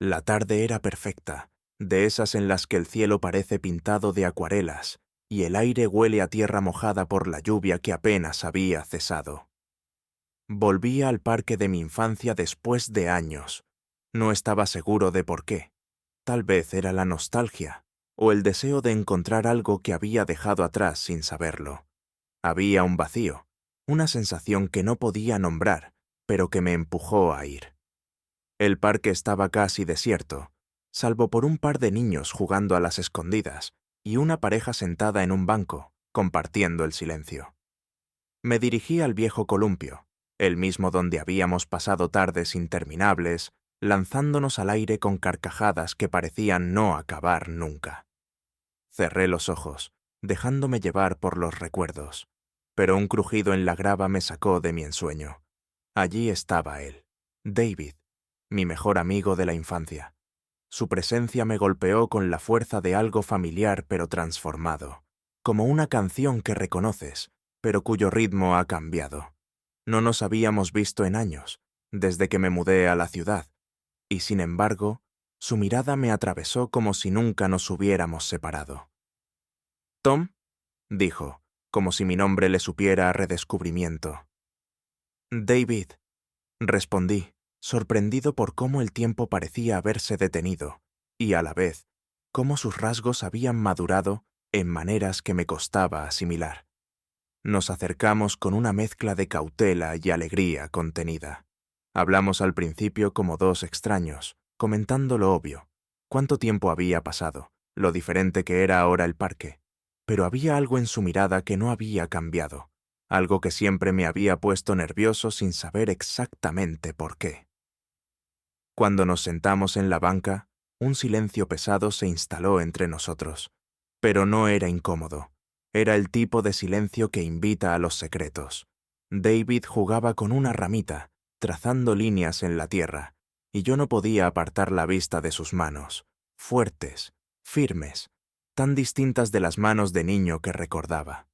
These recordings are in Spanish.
La tarde era perfecta, de esas en las que el cielo parece pintado de acuarelas y el aire huele a tierra mojada por la lluvia que apenas había cesado. Volvía al parque de mi infancia después de años. No estaba seguro de por qué. Tal vez era la nostalgia o el deseo de encontrar algo que había dejado atrás sin saberlo. Había un vacío, una sensación que no podía nombrar, pero que me empujó a ir. El parque estaba casi desierto, salvo por un par de niños jugando a las escondidas y una pareja sentada en un banco, compartiendo el silencio. Me dirigí al viejo columpio, el mismo donde habíamos pasado tardes interminables, lanzándonos al aire con carcajadas que parecían no acabar nunca. Cerré los ojos, dejándome llevar por los recuerdos, pero un crujido en la grava me sacó de mi ensueño. Allí estaba él, David, mi mejor amigo de la infancia. Su presencia me golpeó con la fuerza de algo familiar pero transformado, como una canción que reconoces, pero cuyo ritmo ha cambiado. No nos habíamos visto en años, desde que me mudé a la ciudad, y sin embargo, su mirada me atravesó como si nunca nos hubiéramos separado. «Tom», dijo, como si mi nombre le supiera a redescubrimiento. «David», respondí, sorprendido por cómo el tiempo parecía haberse detenido, y a la vez, cómo sus rasgos habían madurado en maneras que me costaba asimilar. Nos acercamos con una mezcla de cautela y alegría contenida. Hablamos al principio como dos extraños, comentando lo obvio, cuánto tiempo había pasado, lo diferente que era ahora el parque, pero había algo en su mirada que no había cambiado, algo que siempre me había puesto nervioso sin saber exactamente por qué. Cuando nos sentamos en la banca, un silencio pesado se instaló entre nosotros, pero no era incómodo. Era el tipo de silencio que invita a los secretos. David jugaba con una ramita, trazando líneas en la tierra, y yo no podía apartar la vista de sus manos, fuertes, firmes, tan distintas de las manos de niño que recordaba.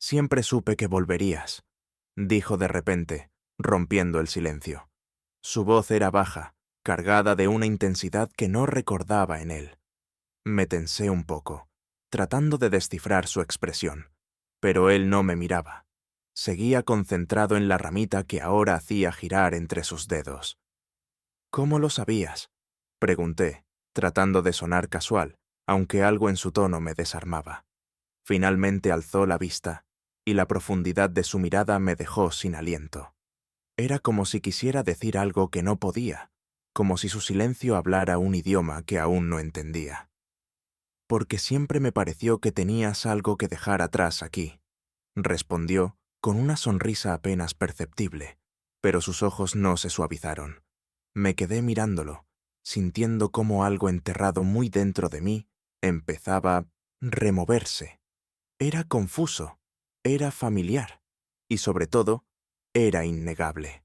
«Siempre supe que volverías», dijo de repente, rompiendo el silencio. Su voz era baja, cargada de una intensidad que no recordaba en él. Me tensé un poco, tratando de descifrar su expresión, pero él no me miraba. Seguía concentrado en la ramita que ahora hacía girar entre sus dedos. «¿Cómo lo sabías?», pregunté, tratando de sonar casual, aunque algo en su tono me desarmaba. Finalmente alzó la vista, y la profundidad de su mirada me dejó sin aliento. Era como si quisiera decir algo que no podía, como si su silencio hablara un idioma que aún no entendía. «Porque siempre me pareció que tenías algo que dejar atrás aquí», respondió con una sonrisa apenas perceptible, pero sus ojos no se suavizaron. Me quedé mirándolo, sintiendo cómo algo enterrado muy dentro de mí empezaba a removerse. Era confuso, era familiar, y sobre todo, era innegable.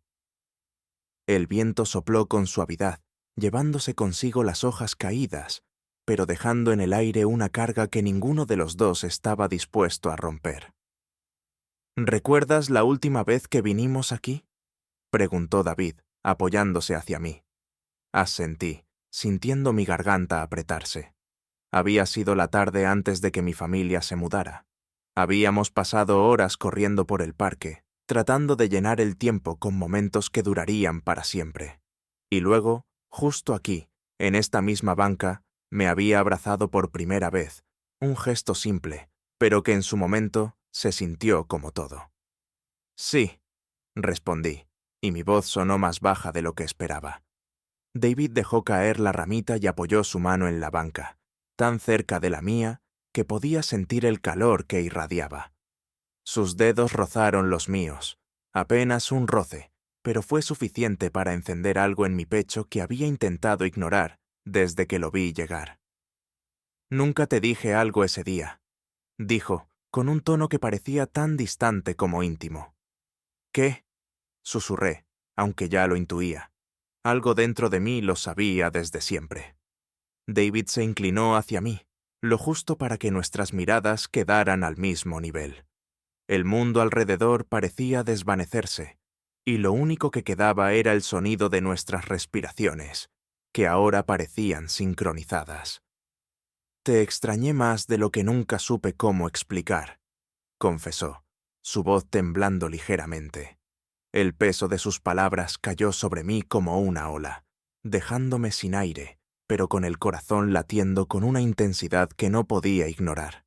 El viento sopló con suavidad, llevándose consigo las hojas caídas, pero dejando en el aire una carga que ninguno de los dos estaba dispuesto a romper. «¿Recuerdas la última vez que vinimos aquí?», preguntó David, apoyándose hacia mí. Asentí, sintiendo mi garganta apretarse. Había sido la tarde antes de que mi familia se mudara. Habíamos pasado horas corriendo por el parque, tratando de llenar el tiempo con momentos que durarían para siempre. Y luego, justo aquí, en esta misma banca, me había abrazado por primera vez, un gesto simple, pero que en su momento se sintió como todo. «Sí», respondí, y mi voz sonó más baja de lo que esperaba. David dejó caer la ramita y apoyó su mano en la banca, tan cerca de la mía que podía sentir el calor que irradiaba. Sus dedos rozaron los míos, apenas un roce, pero fue suficiente para encender algo en mi pecho que había intentado ignorar desde que lo vi llegar. «Nunca te dije algo ese día», dijo, con un tono que parecía tan distante como íntimo. «¿Qué?», susurré, aunque ya lo intuía. Algo dentro de mí lo sabía desde siempre. David se inclinó hacia mí, lo justo para que nuestras miradas quedaran al mismo nivel. El mundo alrededor parecía desvanecerse, y lo único que quedaba era el sonido de nuestras respiraciones, que ahora parecían sincronizadas. Te extrañé más de lo que nunca supe cómo explicar, confesó, su voz temblando ligeramente. El peso de sus palabras cayó sobre mí como una ola, dejándome sin aire, pero con el corazón latiendo con una intensidad que no podía ignorar.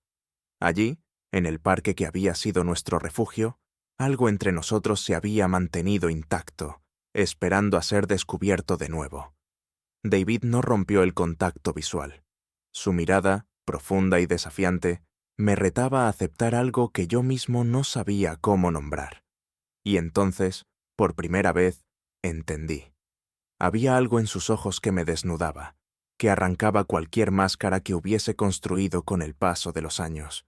Allí, en el parque que había sido nuestro refugio, algo entre nosotros se había mantenido intacto, esperando a ser descubierto de nuevo. David no rompió el contacto visual. Su mirada, profunda y desafiante, me retaba a aceptar algo que yo mismo no sabía cómo nombrar. Y entonces, por primera vez, entendí. Había algo en sus ojos que me desnudaba, que arrancaba cualquier máscara que hubiese construido con el paso de los años.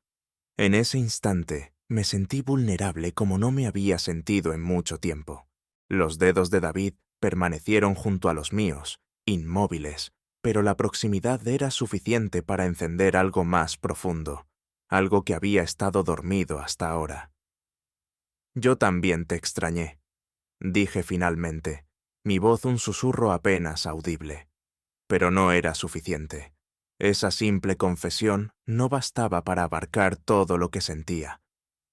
En ese instante, me sentí vulnerable como no me había sentido en mucho tiempo. Los dedos de David permanecieron junto a los míos, inmóviles, pero la proximidad era suficiente para encender algo más profundo, algo que había estado dormido hasta ahora. Yo también te extrañé, dije finalmente, mi voz un susurro apenas audible. Pero no era suficiente. Esa simple confesión no bastaba para abarcar todo lo que sentía,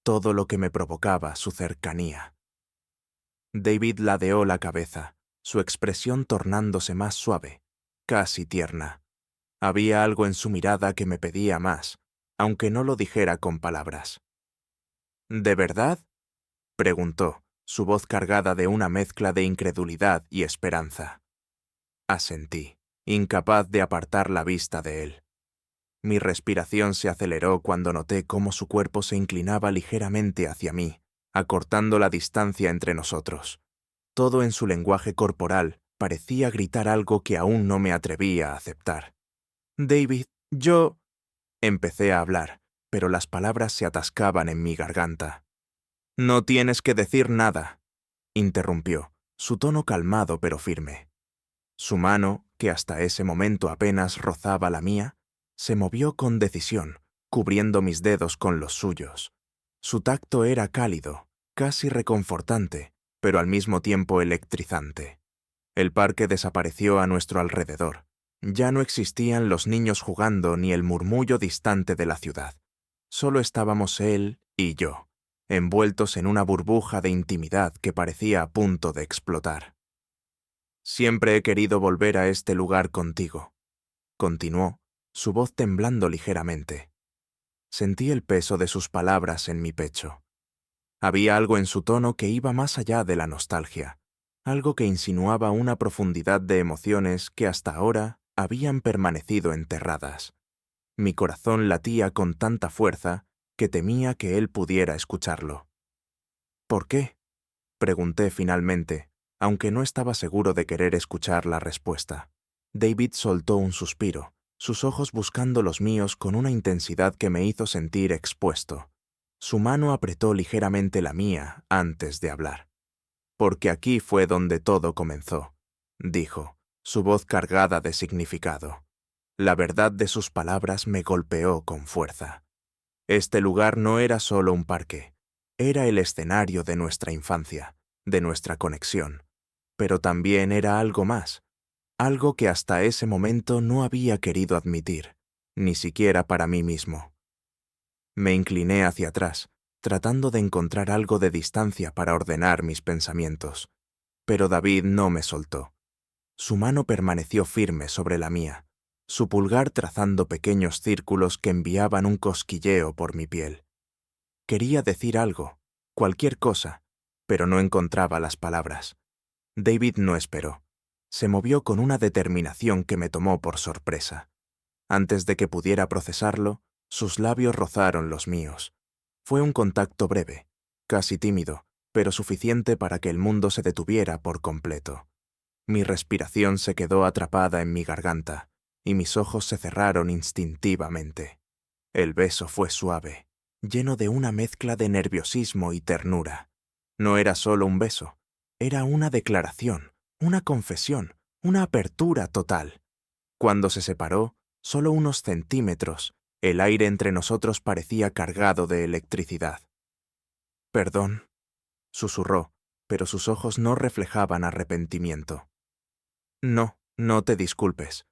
todo lo que me provocaba su cercanía. David ladeó la cabeza, su expresión tornándose más suave, casi tierna. Había algo en su mirada que me pedía más, aunque no lo dijera con palabras. ¿De verdad?, preguntó, su voz cargada de una mezcla de incredulidad y esperanza. Asentí, incapaz de apartar la vista de él. Mi respiración se aceleró cuando noté cómo su cuerpo se inclinaba ligeramente hacia mí, acortando la distancia entre nosotros. Todo en su lenguaje corporal parecía gritar algo que aún no me atrevía a aceptar. David, yo... Empecé a hablar, pero las palabras se atascaban en mi garganta. No tienes que decir nada, interrumpió, su tono calmado pero firme. Su mano, que hasta ese momento apenas rozaba la mía, se movió con decisión, cubriendo mis dedos con los suyos. Su tacto era cálido, casi reconfortante, pero al mismo tiempo electrizante. El parque desapareció a nuestro alrededor. Ya no existían los niños jugando ni el murmullo distante de la ciudad. Solo estábamos él y yo, envueltos en una burbuja de intimidad que parecía a punto de explotar. Siempre he querido volver a este lugar contigo, continuó, su voz temblando ligeramente. Sentí el peso de sus palabras en mi pecho. Había algo en su tono que iba más allá de la nostalgia, algo que insinuaba una profundidad de emociones que hasta ahora habían permanecido enterradas. Mi corazón latía con tanta fuerza que temía que él pudiera escucharlo. ¿Por qué?, pregunté finalmente, aunque no estaba seguro de querer escuchar la respuesta. David soltó un suspiro, sus ojos buscando los míos con una intensidad que me hizo sentir expuesto. Su mano apretó ligeramente la mía antes de hablar. Porque aquí fue donde todo comenzó, dijo, su voz cargada de significado. La verdad de sus palabras me golpeó con fuerza. Este lugar no era solo un parque, era el escenario de nuestra infancia, de nuestra conexión, pero también era algo más, algo que hasta ese momento no había querido admitir, ni siquiera para mí mismo. Me incliné hacia atrás, tratando de encontrar algo de distancia para ordenar mis pensamientos, pero David no me soltó. Su mano permaneció firme sobre la mía, su pulgar trazando pequeños círculos que enviaban un cosquilleo por mi piel. Quería decir algo, cualquier cosa, pero no encontraba las palabras. David no esperó. Se movió con una determinación que me tomó por sorpresa. Antes de que pudiera procesarlo, sus labios rozaron los míos. Fue un contacto breve, casi tímido, pero suficiente para que el mundo se detuviera por completo. Mi respiración se quedó atrapada en mi garganta, y mis ojos se cerraron instintivamente. El beso fue suave, lleno de una mezcla de nerviosismo y ternura. No era solo un beso, era una declaración, una confesión, una apertura total. Cuando se separó, solo unos centímetros, el aire entre nosotros parecía cargado de electricidad. «Perdón», susurró, pero sus ojos no reflejaban arrepentimiento. «No», No te disculpes,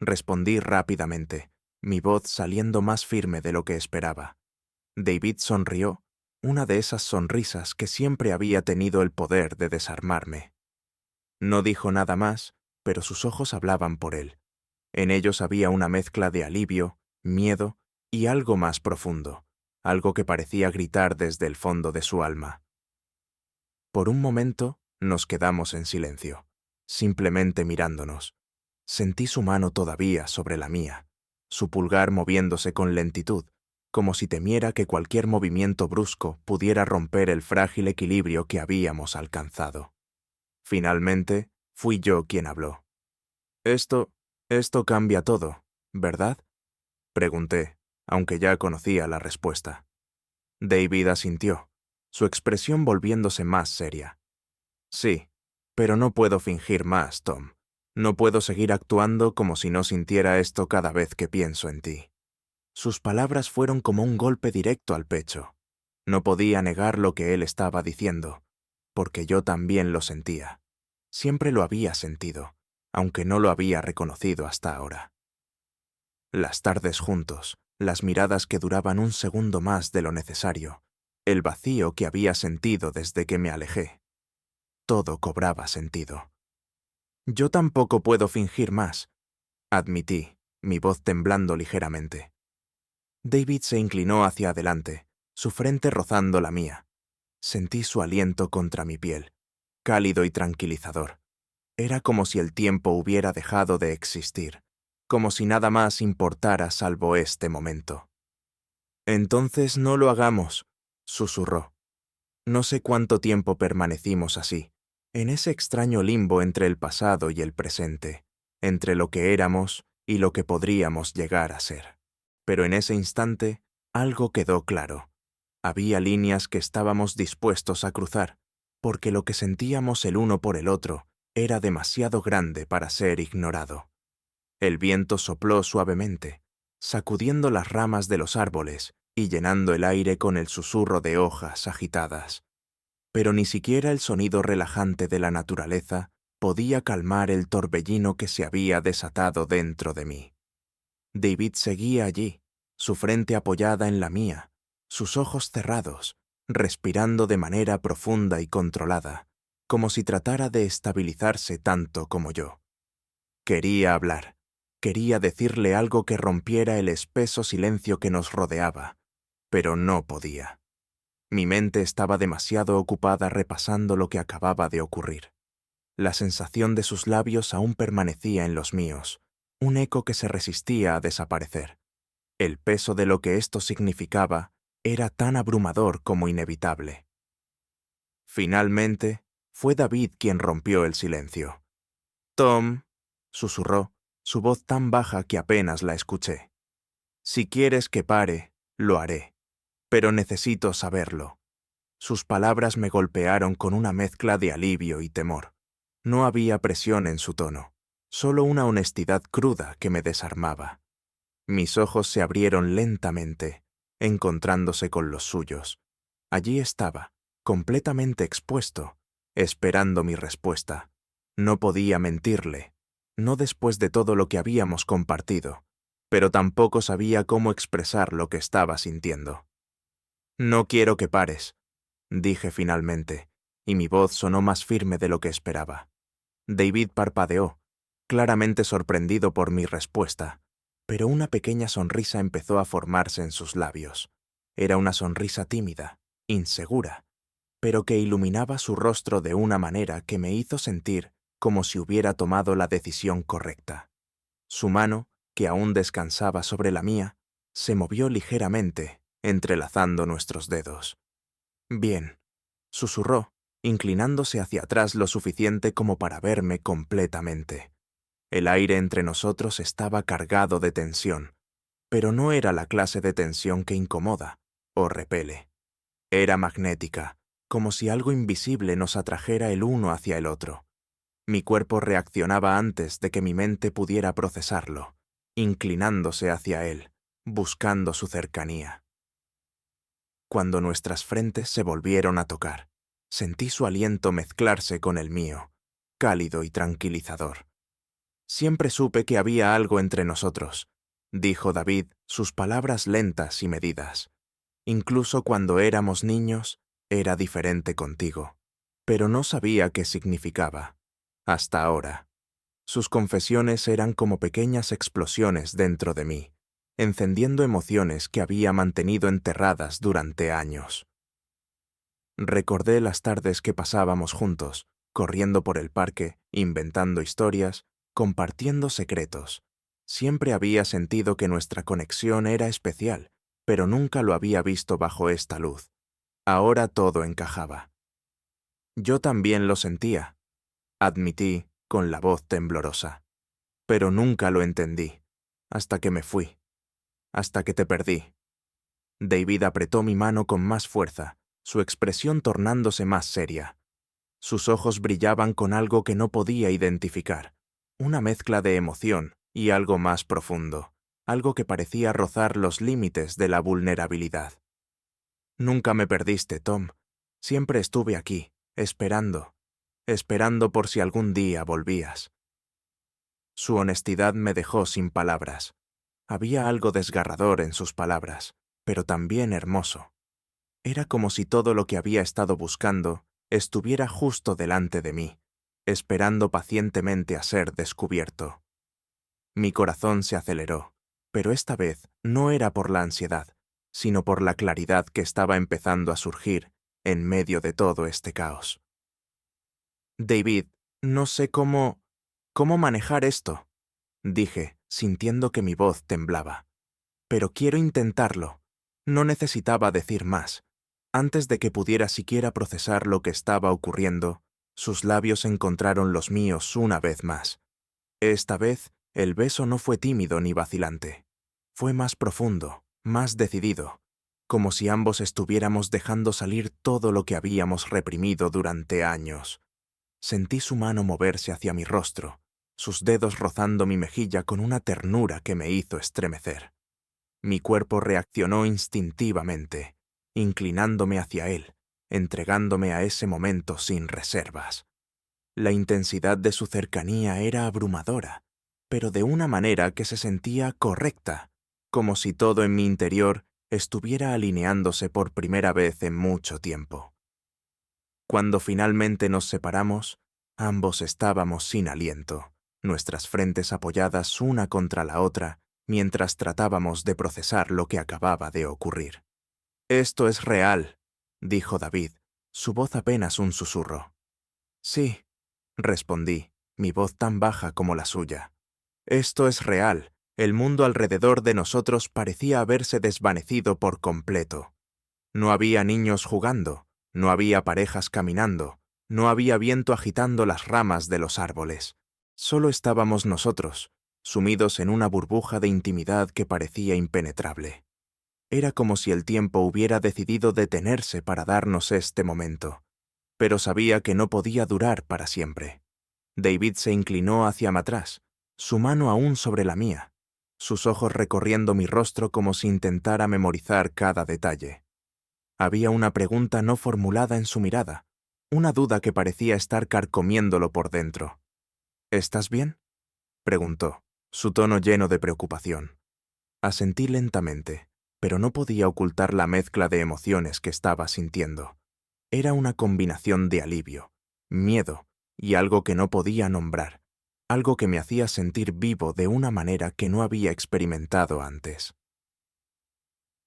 respondí rápidamente, mi voz saliendo más firme de lo que esperaba. David sonrió, una de esas sonrisas que siempre había tenido el poder de desarmarme. No dijo nada más, pero sus ojos hablaban por él. En ellos había una mezcla de alivio, miedo y algo más profundo, algo que parecía gritar desde el fondo de su alma. Por un momento nos quedamos en silencio, simplemente mirándonos. Sentí su mano todavía sobre la mía, su pulgar moviéndose con lentitud, como si temiera que cualquier movimiento brusco pudiera romper el frágil equilibrio que habíamos alcanzado. Finalmente, fui yo quien habló. Esto cambia todo, ¿verdad? Pregunté, aunque ya conocía la respuesta. David asintió, su expresión volviéndose más seria. Sí, pero no puedo fingir más, Tom. No puedo seguir actuando como si no sintiera esto cada vez que pienso en ti. Sus palabras fueron como un golpe directo al pecho. No podía negar lo que él estaba diciendo, porque yo también lo sentía. Siempre lo había sentido, aunque no lo había reconocido hasta ahora. Las tardes juntos, las miradas que duraban un segundo más de lo necesario, el vacío que había sentido desde que me alejé. Todo cobraba sentido. Yo tampoco puedo fingir más, admití, mi voz temblando ligeramente. David se inclinó hacia adelante, su frente rozando la mía. Sentí su aliento contra mi piel, cálido y tranquilizador. Era como si el tiempo hubiera dejado de existir, como si nada más importara salvo este momento. Entonces no lo hagamos, susurró. No sé cuánto tiempo permanecimos así, en ese extraño limbo entre el pasado y el presente, entre lo que éramos y lo que podríamos llegar a ser. Pero en ese instante, algo quedó claro. Había líneas que estábamos dispuestos a cruzar, porque lo que sentíamos el uno por el otro era demasiado grande para ser ignorado. El viento sopló suavemente, sacudiendo las ramas de los árboles y llenando el aire con el susurro de hojas agitadas. Pero ni siquiera el sonido relajante de la naturaleza podía calmar el torbellino que se había desatado dentro de mí. David seguía allí, su frente apoyada en la mía, sus ojos cerrados, respirando de manera profunda y controlada, como si tratara de estabilizarse tanto como yo. Quería hablar, quería decirle algo que rompiera el espeso silencio que nos rodeaba, pero no podía. Mi mente estaba demasiado ocupada repasando lo que acababa de ocurrir. La sensación de sus labios aún permanecía en los míos, un eco que se resistía a desaparecer. El peso de lo que esto significaba era tan abrumador como inevitable. Finalmente, fue David quien rompió el silencio. «Tom», susurró, su voz tan baja que apenas la escuché. «Si quieres que pare, lo haré, pero necesito saberlo». Sus palabras me golpearon con una mezcla de alivio y temor. No había presión en su tono, solo una honestidad cruda que me desarmaba. Mis ojos se abrieron lentamente, encontrándose con los suyos. Allí estaba, completamente expuesto, esperando mi respuesta. No podía mentirle, no después de todo lo que habíamos compartido, pero tampoco sabía cómo expresar lo que estaba sintiendo. «No quiero que pares», dije finalmente, y mi voz sonó más firme de lo que esperaba. David parpadeó, claramente sorprendido por mi respuesta, pero una pequeña sonrisa empezó a formarse en sus labios. Era una sonrisa tímida, insegura, pero que iluminaba su rostro de una manera que me hizo sentir como si hubiera tomado la decisión correcta. Su mano, que aún descansaba sobre la mía, se movió ligeramente, entrelazando nuestros dedos. «Bien», susurró, inclinándose hacia atrás lo suficiente como para verme completamente. El aire entre nosotros estaba cargado de tensión, pero no era la clase de tensión que incomoda o repele. Era magnética, como si algo invisible nos atrajera el uno hacia el otro. Mi cuerpo reaccionaba antes de que mi mente pudiera procesarlo, inclinándose hacia él, buscando su cercanía. Cuando nuestras frentes se volvieron a tocar, sentí su aliento mezclarse con el mío, cálido y tranquilizador. Siempre supe que había algo entre nosotros, dijo David, sus palabras lentas y medidas. Incluso cuando éramos niños, era diferente contigo. Pero no sabía qué significaba. Hasta ahora. Sus confesiones eran como pequeñas explosiones dentro de mí, encendiendo emociones que había mantenido enterradas durante años. Recordé las tardes que pasábamos juntos, corriendo por el parque, inventando historias, compartiendo secretos. Siempre había sentido que nuestra conexión era especial, pero nunca lo había visto bajo esta luz. Ahora todo encajaba. Yo también lo sentía, admití con la voz temblorosa. Pero nunca lo entendí, hasta que me fui, hasta que te perdí. David apretó mi mano con más fuerza, su expresión tornándose más seria. Sus ojos brillaban con algo que no podía identificar, una mezcla de emoción y algo más profundo, algo que parecía rozar los límites de la vulnerabilidad. Nunca me perdiste, Tom. Siempre estuve aquí, esperando por si algún día volvías. Su honestidad me dejó sin palabras. Había algo desgarrador en sus palabras, pero también hermoso. Era como si todo lo que había estado buscando estuviera justo delante de mí, esperando pacientemente a ser descubierto. Mi corazón se aceleró, pero esta vez no era por la ansiedad, sino por la claridad que estaba empezando a surgir en medio de todo este caos. David, no sé cómo manejar esto, dije, sintiendo que mi voz temblaba. Pero quiero intentarlo. No necesitaba decir más. Antes de que pudiera siquiera procesar lo que estaba ocurriendo, sus labios encontraron los míos una vez más. Esta vez, el beso no fue tímido ni vacilante. Fue más profundo, más decidido, como si ambos estuviéramos dejando salir todo lo que habíamos reprimido durante años. Sentí su mano moverse hacia mi rostro, sus dedos rozando mi mejilla con una ternura que me hizo estremecer. Mi cuerpo reaccionó instintivamente, inclinándome hacia él, entregándome a ese momento sin reservas. La intensidad de su cercanía era abrumadora, pero de una manera que se sentía correcta, como si todo en mi interior estuviera alineándose por primera vez en mucho tiempo. Cuando finalmente nos separamos, ambos estábamos sin aliento, nuestras frentes apoyadas una contra la otra, mientras tratábamos de procesar lo que acababa de ocurrir. «Esto es real», dijo David, su voz apenas un susurro. «Sí», respondí, mi voz tan baja como la suya. «Esto es real». El mundo alrededor de nosotros parecía haberse desvanecido por completo. No había niños jugando, no había parejas caminando, no había viento agitando las ramas de los árboles. Solo estábamos nosotros, sumidos en una burbuja de intimidad que parecía impenetrable. Era como si el tiempo hubiera decidido detenerse para darnos este momento, pero sabía que no podía durar para siempre. David se inclinó hacia atrás, su mano aún sobre la mía, sus ojos recorriendo mi rostro como si intentara memorizar cada detalle. Había una pregunta no formulada en su mirada, una duda que parecía estar carcomiéndolo por dentro. «¿Estás bien?», preguntó, su tono lleno de preocupación. Asentí lentamente, pero no podía ocultar la mezcla de emociones que estaba sintiendo. Era una combinación de alivio, miedo y algo que no podía nombrar, algo que me hacía sentir vivo de una manera que no había experimentado antes.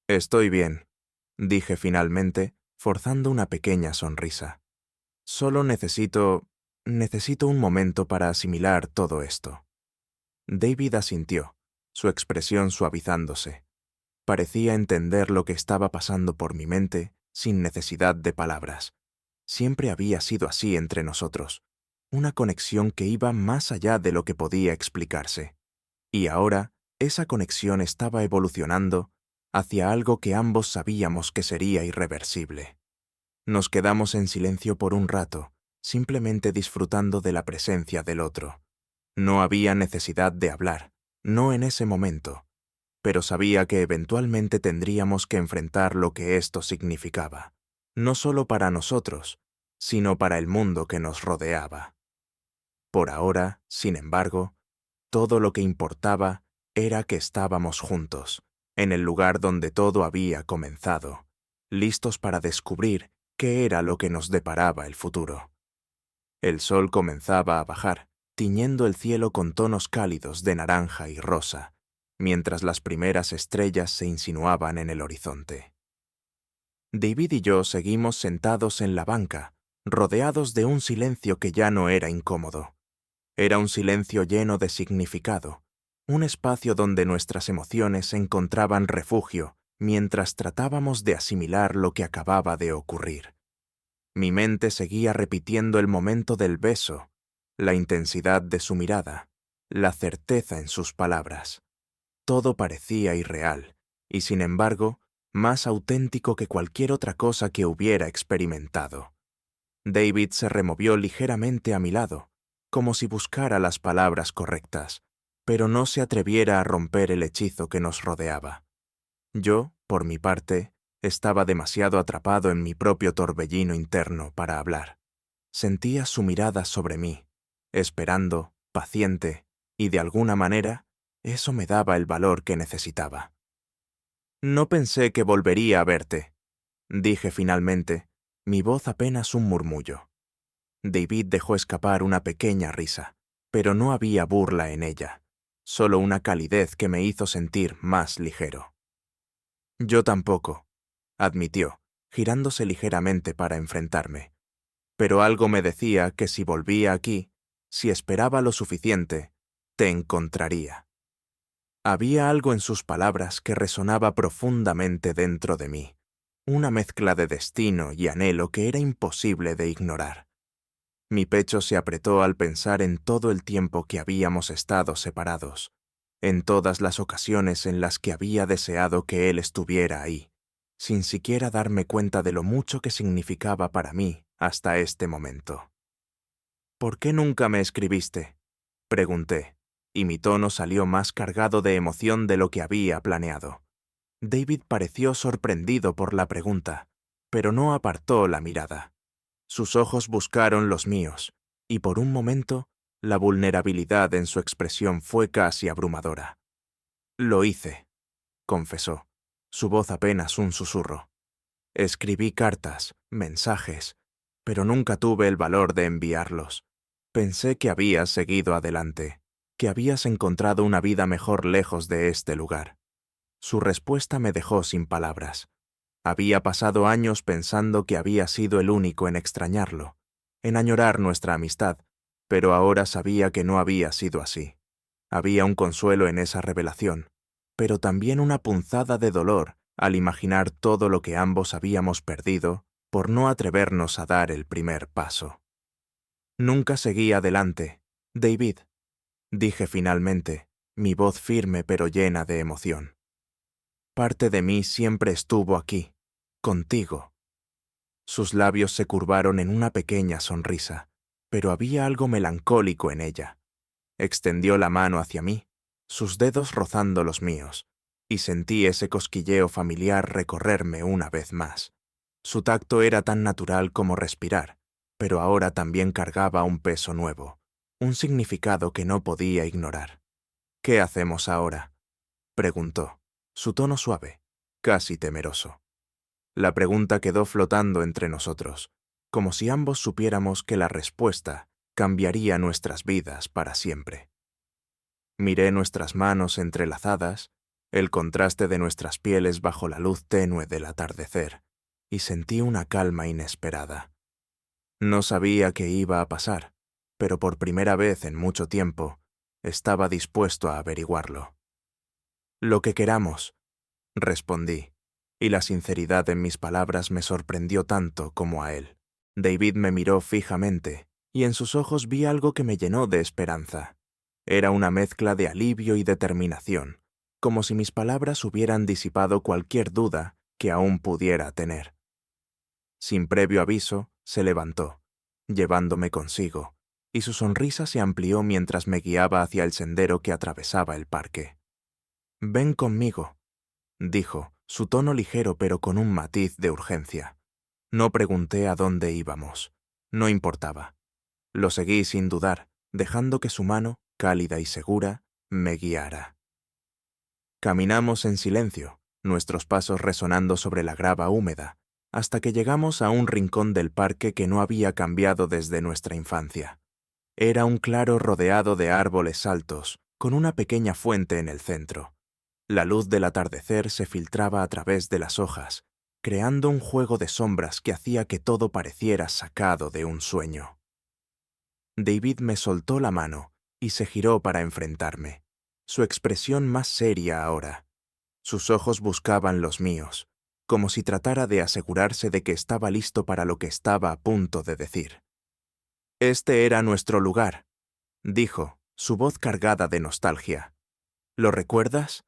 «Estoy bien», dije finalmente, forzando una pequeña sonrisa. «Solo necesito un momento para asimilar todo esto». David asintió, su expresión suavizándose. Parecía entender lo que estaba pasando por mi mente sin necesidad de palabras. Siempre había sido así entre nosotros, una conexión que iba más allá de lo que podía explicarse. Y ahora, esa conexión estaba evolucionando hacia algo que ambos sabíamos que sería irreversible. Nos quedamos en silencio por un rato, simplemente disfrutando de la presencia del otro. No había necesidad de hablar, no en ese momento, pero sabía que eventualmente tendríamos que enfrentar lo que esto significaba, no solo para nosotros, sino para el mundo que nos rodeaba. Por ahora, sin embargo, Todo lo que importaba era que estábamos juntos, en el lugar donde todo había comenzado, listos para descubrir qué era lo que nos deparaba el futuro. El sol comenzaba a bajar, tiñendo el cielo con tonos cálidos de naranja y rosa, mientras las primeras estrellas se insinuaban en el horizonte. David y yo seguimos sentados en la banca, rodeados de un silencio que ya no era incómodo. Era un silencio lleno de significado, un espacio donde nuestras emociones encontraban refugio mientras tratábamos de asimilar lo que acababa de ocurrir. Mi mente seguía repitiendo el momento del beso, la intensidad de su mirada, la certeza en sus palabras. Todo parecía irreal, y sin embargo, más auténtico que cualquier otra cosa que hubiera experimentado. David se removió ligeramente a mi lado, como si buscara las palabras correctas, pero no se atreviera a romper el hechizo que nos rodeaba. Yo, por mi parte, estaba demasiado atrapado en mi propio torbellino interno para hablar. Sentía su mirada sobre mí, esperando, paciente, y de alguna manera, eso me daba el valor que necesitaba. No pensé que volvería a verte, dije finalmente, mi voz apenas un murmullo. David dejó escapar una pequeña risa, pero no había burla en ella, solo una calidez que me hizo sentir más ligero. Yo tampoco, admitió, girándose ligeramente para enfrentarme. Pero algo me decía que si volvía aquí, si esperaba lo suficiente, te encontraría. Había algo en sus palabras que resonaba profundamente dentro de mí, una mezcla de destino y anhelo que era imposible de ignorar. Mi pecho se apretó al pensar en todo el tiempo que habíamos estado separados, en todas las ocasiones en las que había deseado que él estuviera ahí, sin siquiera darme cuenta de lo mucho que significaba para mí hasta este momento. ¿Por qué nunca me escribiste?, pregunté, y mi tono salió más cargado de emoción de lo que había planeado. David pareció sorprendido por la pregunta, pero no apartó la mirada. Sus ojos buscaron los míos, y por un momento, la vulnerabilidad en su expresión fue casi abrumadora. Lo hice, confesó, su voz apenas un susurro. Escribí cartas, mensajes, pero nunca tuve el valor de enviarlos. Pensé que habías seguido adelante, que habías encontrado una vida mejor lejos de este lugar. Su respuesta me dejó sin palabras. Había pasado años pensando que había sido el único en extrañarlo, en añorar nuestra amistad, pero ahora sabía que no había sido así. Había un consuelo en esa revelación, pero también una punzada de dolor al imaginar todo lo que ambos habíamos perdido por no atrevernos a dar el primer paso. Nunca seguí adelante, David, dije finalmente, mi voz firme pero llena de emoción. Parte de mí siempre estuvo aquí, contigo. Sus labios se curvaron en una pequeña sonrisa, pero había algo melancólico en ella. Extendió la mano hacia mí, sus dedos rozando los míos, y sentí ese cosquilleo familiar recorrerme una vez más. Su tacto era tan natural como respirar, pero ahora también cargaba un peso nuevo, un significado que no podía ignorar. ¿Qué hacemos ahora?, preguntó, su tono suave, casi temeroso. La pregunta quedó flotando entre nosotros, como si ambos supiéramos que la respuesta cambiaría nuestras vidas para siempre. Miré nuestras manos entrelazadas, el contraste de nuestras pieles bajo la luz tenue del atardecer, y sentí una calma inesperada. No sabía qué iba a pasar, pero por primera vez en mucho tiempo, estaba dispuesto a averiguarlo. Lo que queramos, respondí, y la sinceridad en mis palabras me sorprendió tanto como a él. David me miró fijamente, y en sus ojos vi algo que me llenó de esperanza. Era una mezcla de alivio y determinación, como si mis palabras hubieran disipado cualquier duda que aún pudiera tener. Sin previo aviso, se levantó, llevándome consigo, y su sonrisa se amplió mientras me guiaba hacia el sendero que atravesaba el parque. «Ven conmigo», dijo, su tono ligero pero con un matiz de urgencia. No pregunté a dónde íbamos. No importaba. Lo seguí sin dudar, dejando que su mano, cálida y segura, me guiara. Caminamos en silencio, nuestros pasos resonando sobre la grava húmeda, hasta que llegamos a un rincón del parque que no había cambiado desde nuestra infancia. Era un claro rodeado de árboles altos, con una pequeña fuente en el centro. La luz del atardecer se filtraba a través de las hojas, creando un juego de sombras que hacía que todo pareciera sacado de un sueño. David me soltó la mano y se giró para enfrentarme, su expresión más seria ahora. Sus ojos buscaban los míos, como si tratara de asegurarse de que estaba listo para lo que estaba a punto de decir. «Este era nuestro lugar», dijo, su voz cargada de nostalgia. «¿Lo recuerdas?»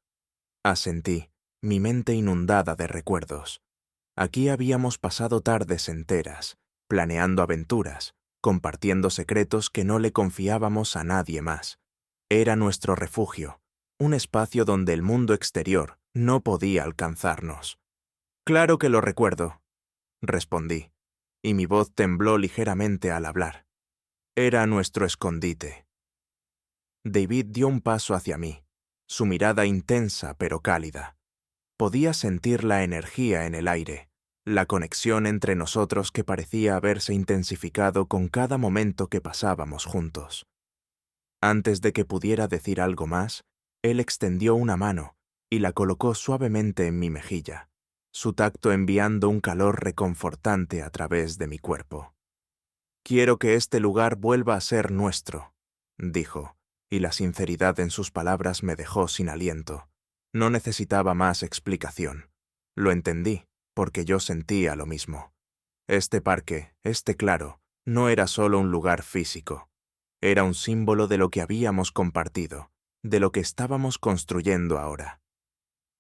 Asentí, mi mente inundada de recuerdos. Aquí habíamos pasado tardes enteras, planeando aventuras, compartiendo secretos que no le confiábamos a nadie más. Era nuestro refugio, un espacio donde el mundo exterior no podía alcanzarnos. «Claro que lo recuerdo», respondí, y mi voz tembló ligeramente al hablar. Era nuestro escondite. David dio un paso hacia mí, su mirada intensa pero cálida. Podía sentir la energía en el aire, la conexión entre nosotros que parecía haberse intensificado con cada momento que pasábamos juntos. Antes de que pudiera decir algo más, él extendió una mano y la colocó suavemente en mi mejilla, su tacto enviando un calor reconfortante a través de mi cuerpo. «Quiero que este lugar vuelva a ser nuestro», dijo, y la sinceridad en sus palabras me dejó sin aliento. No necesitaba más explicación. Lo entendí, porque yo sentía lo mismo. Este parque, este claro, no era solo un lugar físico. Era un símbolo de lo que habíamos compartido, de lo que estábamos construyendo ahora.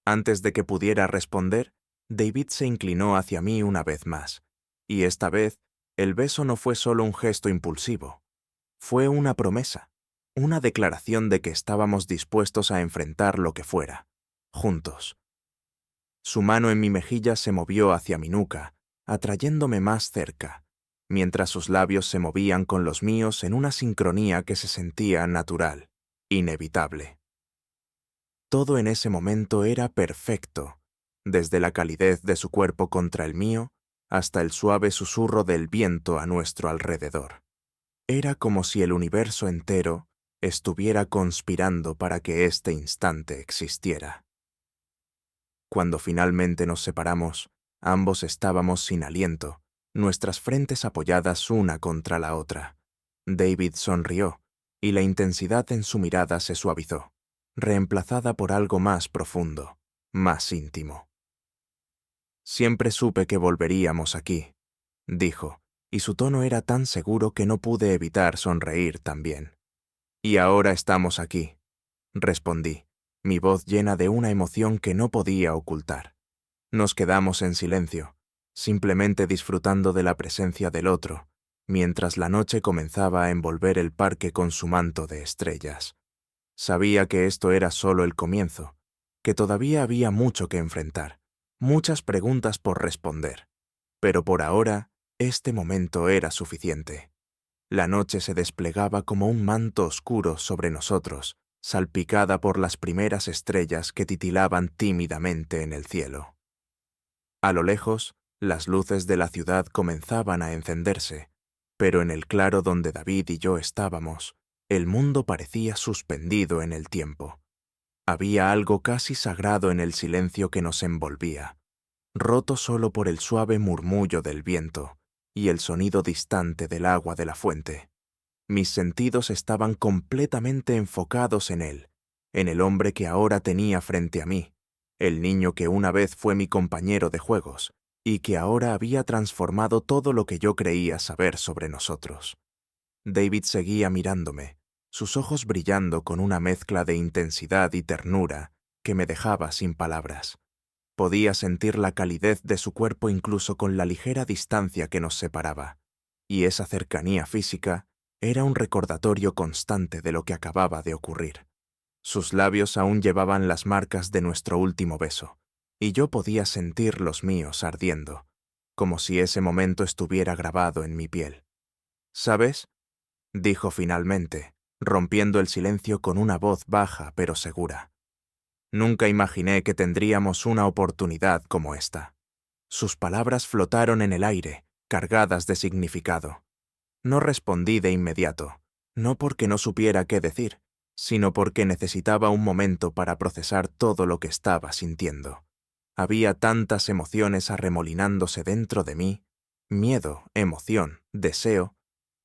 Antes de que pudiera responder, David se inclinó hacia mí una vez más, y esta vez el beso no fue solo un gesto impulsivo. Fue una promesa, una declaración de que estábamos dispuestos a enfrentar lo que fuera, juntos. Su mano en mi mejilla se movió hacia mi nuca, atrayéndome más cerca, mientras sus labios se movían con los míos en una sincronía que se sentía natural, inevitable. Todo en ese momento era perfecto, desde la calidez de su cuerpo contra el mío hasta el suave susurro del viento a nuestro alrededor. Era como si el universo entero estuviera conspirando para que este instante existiera. Cuando finalmente nos separamos, ambos estábamos sin aliento, nuestras frentes apoyadas una contra la otra. David sonrió, y la intensidad en su mirada se suavizó, reemplazada por algo más profundo, más íntimo. «Siempre supe que volveríamos aquí», dijo, y su tono era tan seguro que no pude evitar sonreír también. «Y ahora estamos aquí», respondí, mi voz llena de una emoción que no podía ocultar. Nos quedamos en silencio, simplemente disfrutando de la presencia del otro, mientras la noche comenzaba a envolver el parque con su manto de estrellas. Sabía que esto era solo el comienzo, que todavía había mucho que enfrentar, muchas preguntas por responder, pero por ahora este momento era suficiente. La noche se desplegaba como un manto oscuro sobre nosotros, salpicada por las primeras estrellas que titilaban tímidamente en el cielo. A lo lejos, las luces de la ciudad comenzaban a encenderse, pero en el claro donde David y yo estábamos, el mundo parecía suspendido en el tiempo. Había algo casi sagrado en el silencio que nos envolvía, roto solo por el suave murmullo del viento y el sonido distante del agua de la fuente. Mis sentidos estaban completamente enfocados en él, en el hombre que ahora tenía frente a mí, el niño que una vez fue mi compañero de juegos y que ahora había transformado todo lo que yo creía saber sobre nosotros. David seguía mirándome, sus ojos brillando con una mezcla de intensidad y ternura que me dejaba sin palabras. Podía sentir la calidez de su cuerpo incluso con la ligera distancia que nos separaba, y esa cercanía física era un recordatorio constante de lo que acababa de ocurrir. Sus labios aún llevaban las marcas de nuestro último beso, y yo podía sentir los míos ardiendo, como si ese momento estuviera grabado en mi piel. «¿Sabes?», dijo finalmente, rompiendo el silencio con una voz baja pero segura. Nunca imaginé que tendríamos una oportunidad como esta. Sus palabras flotaron en el aire, cargadas de significado. No respondí de inmediato, no porque no supiera qué decir, sino porque necesitaba un momento para procesar todo lo que estaba sintiendo. Había tantas emociones arremolinándose dentro de mí, miedo, emoción, deseo,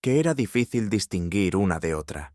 que era difícil distinguir una de otra.